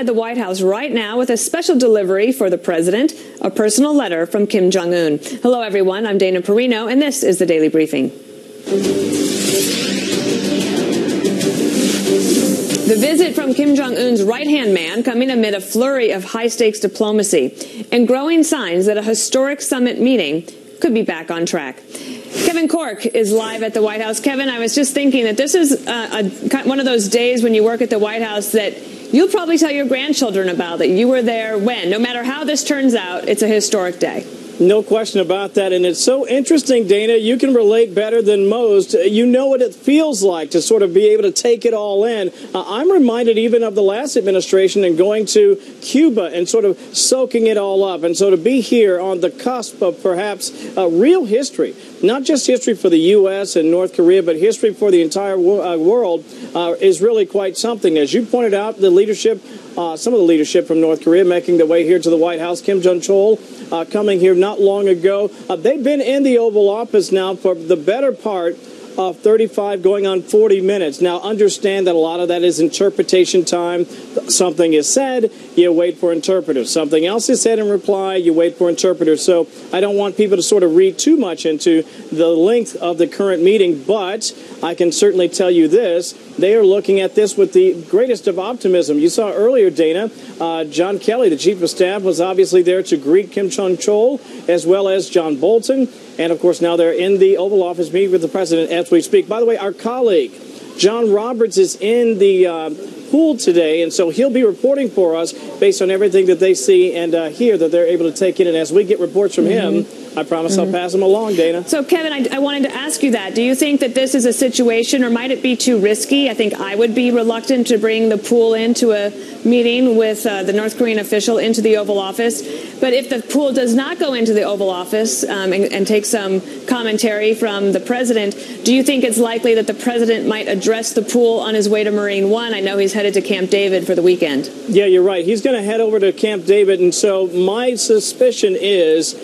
inside the White House right now with a special delivery for the president, a personal letter from Kim Jong-un. Hello, everyone. I'm Dana Perino, and this is the Daily Briefing. The visit from Kim Jong-un's right-hand man coming amid a flurry of high-stakes diplomacy and growing signs that a historic summit meeting could be back on track. Kevin Cork is live at the White House. Kevin, I was just thinking that this is one of those days when you work at the White House that you'll probably tell your grandchildren about, that you were there when. No matter how this turns out, it's a historic day. No question about that. And it's so interesting, Dana. You can relate better than most. You know what it feels like to sort of be able to take it all in. I'm reminded even of the last administration and going to Cuba and sort of soaking it all up. And so to be here on the cusp of perhaps real history, not just history for the U.S. and North Korea, but history for the entire world is really quite something. As you pointed out, the leadership, some of the leadership from North Korea making their way here to the White House. Kim Jong-chol coming here not long ago. They've been in the Oval Office now for the better part of 35 going on 40 minutes. Now, understand that a lot of that is interpretation time. Something is said, you wait for interpreters. Something else is said in reply, you wait for interpreters. So I don't want people to sort of read too much into the length of the current meeting, but I can certainly tell you this. They are looking at this with the greatest of optimism. You saw earlier, Dana, John Kelly, the chief of staff, was obviously there to greet Kim Jong-chol, as well as John Bolton. And, of course, now they're in the Oval Office meeting with the president as we speak. By the way, our colleague, John Roberts, is in the pool today, and so he'll be reporting for us based on everything that they see and hear that they're able to take in. And as we get reports from him, I promise I'll pass them along, Dana. So, Kevin, I wanted to ask you that. Do you think that this is a situation, or might it be too risky? I think I would be reluctant to bring the pool into a meeting with the North Korean official into the Oval Office. But if the pool does not go into the Oval Office and take some commentary from the president, do you think it's likely that the president might address the pool on his way to Marine One? I know he's headed to Camp David for the weekend. Yeah, you're right. He's going to head over to Camp David. And so my suspicion is,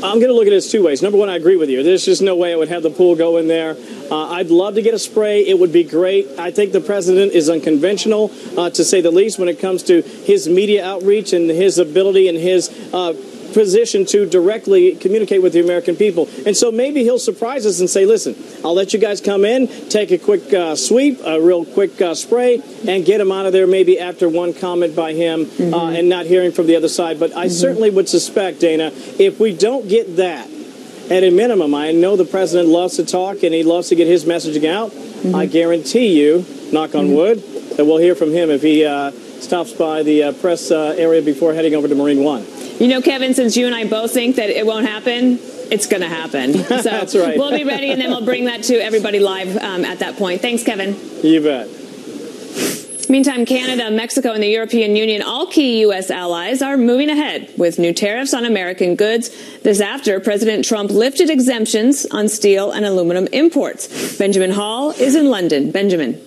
I'm going to look at it two ways. Number one, I agree with you. There's just no way I would have the pool go in there. I'd love to get a spray. It would be great. I think the president is unconventional, to say the least, when it comes to his media outreach and his ability and his position to directly communicate with the American people. And so maybe he'll surprise us and say, listen, I'll let you guys come in, take a quick sweep, a real quick spray, and get him out of there maybe after one comment by him and not hearing from the other side. But I certainly would suspect, Dana, if we don't get that, at a minimum, I know the president loves to talk and he loves to get his messaging out. I guarantee you, knock on wood, that we'll hear from him if he stops by the press area before heading over to Marine One. You know, Kevin, since you and I both think that it won't happen, it's going to happen. So That's right. We'll be ready, and then we'll bring that to everybody live at that point. Thanks, Kevin. You bet. Meantime, Canada, Mexico, and the European Union, all key U.S. allies, are moving ahead with new tariffs on American goods. This after President Trump lifted exemptions on steel and aluminum imports. Benjamin Hall is in London. Benjamin.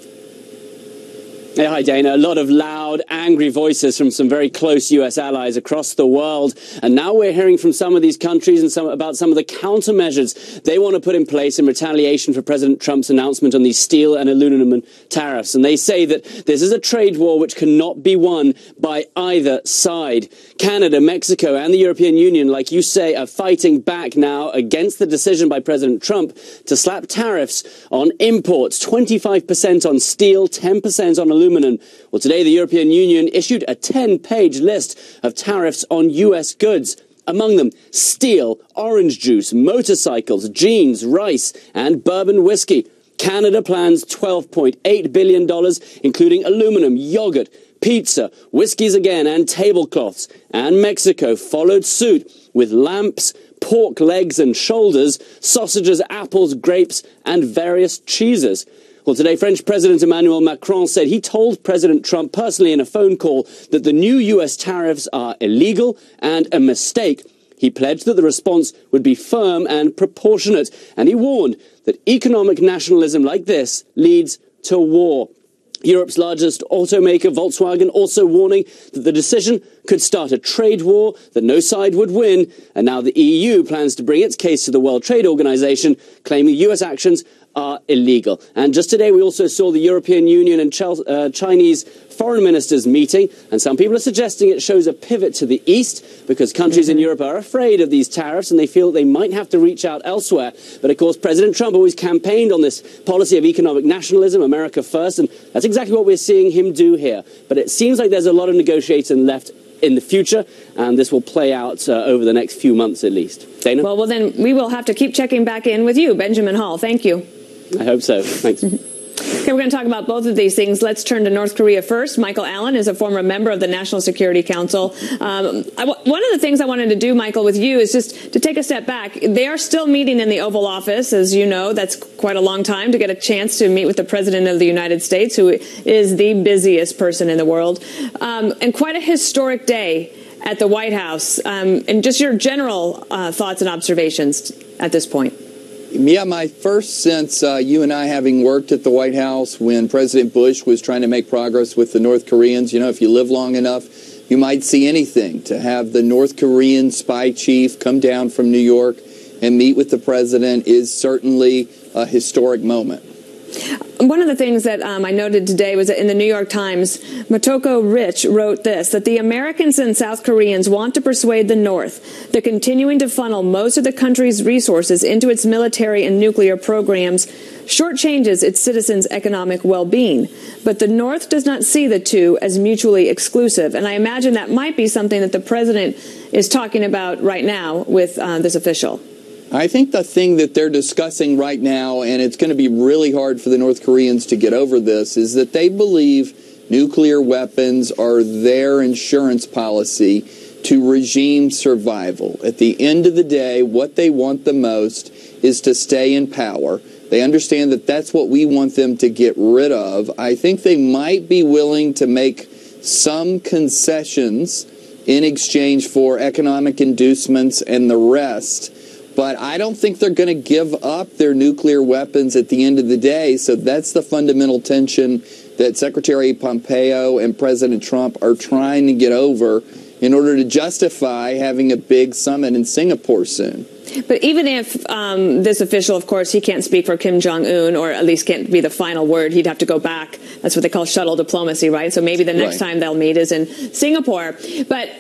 Hey, hi, Dana. A lot of loud, angry voices from some very close U.S. allies across the world. And now we're hearing from some of these countries and about some of the countermeasures they want to put in place in retaliation for President Trump's announcement on these steel and aluminum tariffs. And they say that this is a trade war which cannot be won by either side. Canada, Mexico, and the European Union, like you say, are fighting back now against the decision by President Trump to slap tariffs on imports, 25% on steel, 10% on aluminum. Well, today the European Union issued a 10-page list of tariffs on U.S. goods. Among them, steel, orange juice, motorcycles, jeans, rice, and bourbon whiskey. Canada plans $12.8 billion, including aluminum, yogurt, pizza, whiskeys again, and tablecloths. And Mexico followed suit with lamps, pork legs and shoulders, sausages, apples, grapes, and various cheeses. Well, today, French President Emmanuel Macron said he told President Trump personally in a phone call that the new U.S. tariffs are illegal and a mistake. He pledged that the response would be firm and proportionate, and he warned that economic nationalism like this leads to war. Europe's largest automaker, Volkswagen, also warning that the decision could start a trade war that no side would win. And now the EU plans to bring its case to the World Trade Organization, claiming U.S. actions are illegal. And just today we also saw the European Union and Chinese foreign ministers meeting, and some people are suggesting it shows a pivot to the east because countries in Europe are afraid of these tariffs and they feel they might have to reach out elsewhere. But of course President Trump always campaigned on this policy of economic nationalism, America first, and that's exactly what we're seeing him do here. But it seems like there's a lot of negotiating left in the future, and this will play out over the next few months at least. Dana? Well, then we will have to keep checking back in with you, Benjamin Hall. Thank you. I hope so. Thanks. Okay, we're going to talk about both of these things. Let's turn to North Korea first. Michael Allen is a former member of the National Security Council. One of the things I wanted to do, Michael, with you is just to take a step back. They are still meeting in the Oval Office. As you know, that's quite a long time to get a chance to meet with the President of the United States, who is the busiest person in the world. And quite a historic day at the White House. And just your general thoughts and observations at this point. Yeah, my first sense, you and I having worked at the White House when President Bush was trying to make progress with the North Koreans, you know, if you live long enough, you might see anything. To have the North Korean spy chief come down from New York and meet with the president is certainly a historic moment. One of the things that I noted today was that in the New York Times, Motoko Rich wrote this, that the Americans and South Koreans want to persuade the North that continuing to funnel most of the country's resources into its military and nuclear programs shortchanges its citizens' economic well-being. But the North does not see the two as mutually exclusive. And I imagine that might be something that the president is talking about right now with this official. I think the thing that they're discussing right now, and it's going to be really hard for the North Koreans to get over this, is that they believe nuclear weapons are their insurance policy to regime survival. At the end of the day, what they want the most is to stay in power. They understand that that's what we want them to get rid of. I think they might be willing to make some concessions in exchange for economic inducements and the rest. But I don't think they're going to give up their nuclear weapons at the end of the day. So that's the fundamental tension that Secretary Pompeo and President Trump are trying to get over in order to justify having a big summit in Singapore soon. But even if this official, of course, he can't speak for Kim Jong-un, or at least can't be the final word, he'd have to go back. That's what they call shuttle diplomacy, right? So maybe the next time they'll meet is in Singapore. But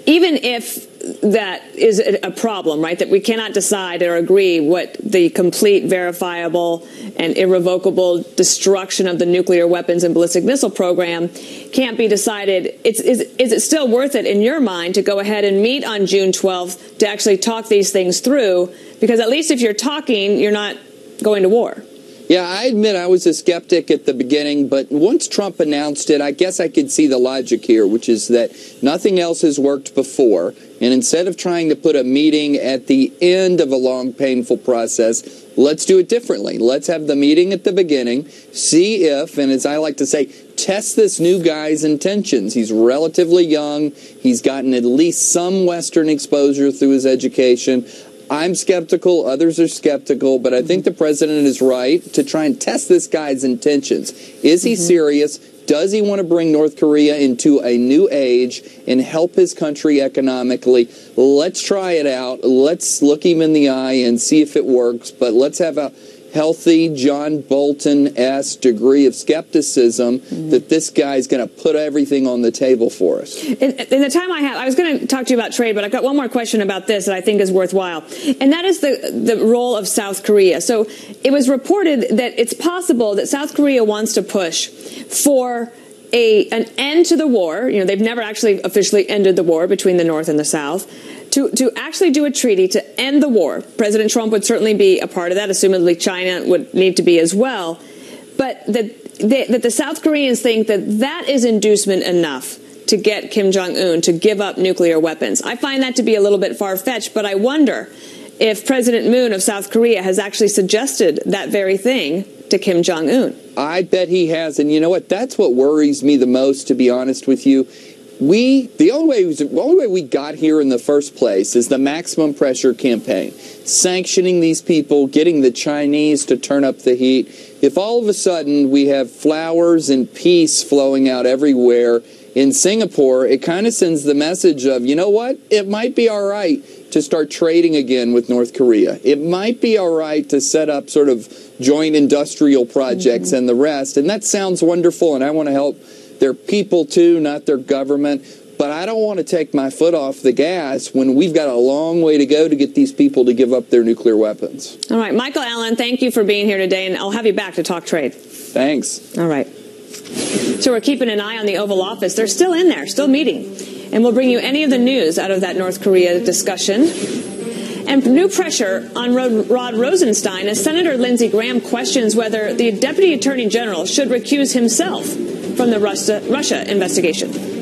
even if that is a problem, right, that we cannot decide or agree what the complete, verifiable, and irrevocable destruction of the nuclear weapons and ballistic missile program can't be decided, is it still worth it in your mind to go ahead and meet on June 12th to actually talk these things through? Because at least if you're talking, you're not going to war. Yeah, I admit I was a skeptic at the beginning, but once Trump announced it, I guess I could see the logic here, which is that nothing else has worked before. And instead of trying to put a meeting at the end of a long, painful process, let's do it differently. Let's have the meeting at the beginning, see if, and as I like to say, test this new guy's intentions. He's relatively young. He's gotten at least some Western exposure through his education. I'm skeptical, others are skeptical, but I think the president is right to try and test this guy's intentions. Is he serious? Does he want to bring North Korea into a new age and help his country economically? Let's try it out. Let's look him in the eye and see if it works, but let's have a healthy John Bolton-esque degree of skepticism that this guy's going to put everything on the table for us. In the time I have, I was going to talk to you about trade, but I've got one more question about this that I think is worthwhile, and that is the role of South Korea. So it was reported that it's possible that South Korea wants to push for an end to the war. You know, they've never actually officially ended the war between the North and the South. To actually do a treaty to end the war. President Trump would certainly be a part of that. Assumedly, China would need to be as well. But that the South Koreans think that that is inducement enough to get Kim Jong-un to give up nuclear weapons. I find that to be a little bit far-fetched, but I wonder if President Moon of South Korea has actually suggested that very thing to Kim Jong-un. I bet he has. And you know what? That's what worries me the most, to be honest with you. The only way we got here in the first place is the maximum pressure campaign. Sanctioning these people, getting the Chinese to turn up the heat. if all of a sudden we have flowers and peace flowing out everywhere in Singapore, it kind of sends the message of, you know what, it might be all right to start trading again with North Korea. It might be all right to set up sort of joint industrial projects and the rest. And that sounds wonderful, and I want to help their people too, not their government. But I don't want to take my foot off the gas when we've got a long way to go to get these people to give up their nuclear weapons. All right, Michael Allen, thank you for being here today, and I'll have you back to talk trade. Thanks. All right. So we're keeping an eye on the Oval Office. They're still in there, still meeting. And we'll bring you any of the news out of that North Korea discussion. And new pressure on Rod Rosenstein as Senator Lindsey Graham questions whether the Deputy Attorney General should recuse himself from the Russia investigation.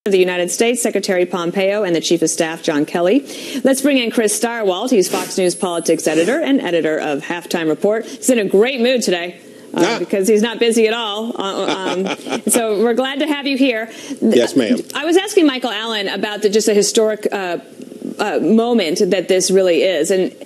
Of the United States, Secretary Pompeo, and the Chief of Staff, John Kelly. Let's bring in Chris Stirewalt. He's Fox News politics editor and editor of Halftime Report. He's in a great mood today because he's not busy at all. So we're glad to have you here. Yes, ma'am. I was asking Michael Allen about just a historic moment that this really is. And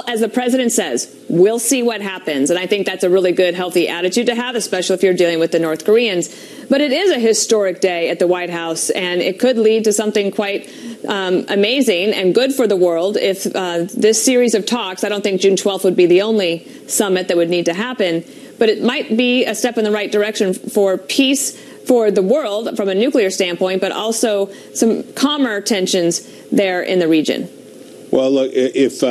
as the president says, we'll see what happens. And I think that's a really good, healthy attitude to have, especially if you're dealing with the North Koreans. But it is a historic day at the White House, and it could lead to something quite amazing and good for the world if this series of talks, I don't think June 12th would be the only summit that would need to happen, but it might be a step in the right direction for peace for the world from a nuclear standpoint, but also some calmer tensions there in the region. Well, look, if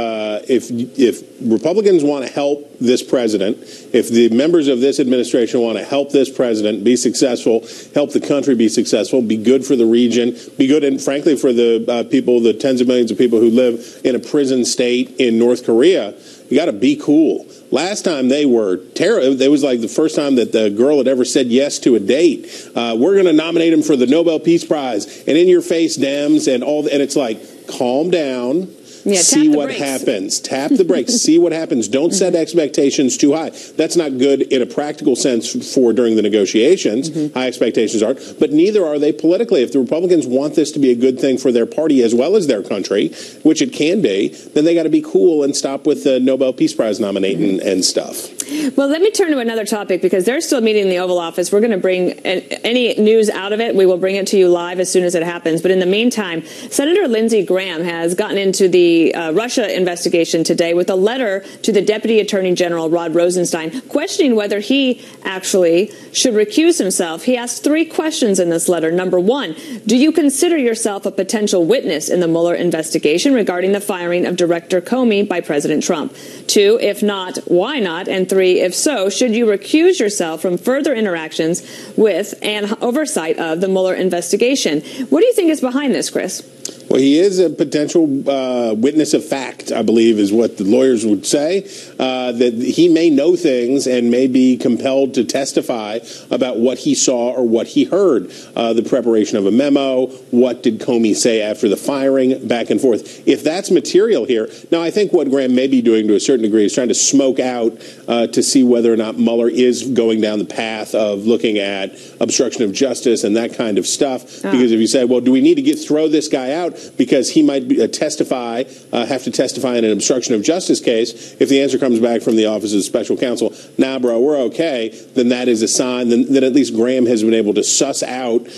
Republicans want to help this president, if the members of this administration want to help this president be successful, help the country be successful, be good for the region, be good, and frankly, for the people, the tens of millions of people who live in a prison state in North Korea, you got to be cool. Last time they were terrible. It was like the first time that the girl had ever said yes to a date. We're going to nominate him for the Nobel Peace Prize, and in your face, Dems, and all. And it's like, calm down. Yeah, see what happens. Tap the brakes. See what happens. Don't set expectations too high. That's not good in a practical sense for during the negotiations. High expectations are, but neither are they politically. If the Republicans want this to be a good thing for their party as well as their country, which it can be, then they got to be cool and stop with the Nobel Peace Prize nominating and stuff. Well, let me turn to another topic because they're still meeting in the Oval Office. We're going to bring any news out of it. We will bring it to you live as soon as it happens. But in the meantime, Senator Lindsey Graham has gotten into the Russia investigation today with a letter to the Deputy Attorney General, Rod Rosenstein, questioning whether he actually should recuse himself. He asked 3 questions in this letter. Number 1, do you consider yourself a potential witness in the Mueller investigation regarding the firing of Director Comey by President Trump? 2, if not, why not? And 3, if so, should you recuse yourself from further interactions with and oversight of the Mueller investigation? What do you think is behind this, Chris? Well, he is a potential witness of fact, I believe, is what the lawyers would say, that he may know things and may be compelled to testify about what he saw or what he heard. The preparation of a memo, what did Comey say after the firing, back and forth. If that's material here, now I think what Graham may be doing to a certain degree is trying to smoke out to see whether or not Mueller is going down the path of looking at obstruction of justice and that kind of stuff. Because if you say, well, do we need to throw this guy out because he might have to testify in an obstruction of justice case, if the answer comes back from the Office of Special Counsel, nah, bro, we're okay, then that is a sign that at least Graham has been able to suss out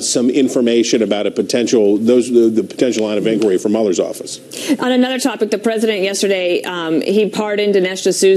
some information about the potential line of inquiry from Mueller's office. On another topic, the president yesterday, he pardoned Dinesh D'Souza.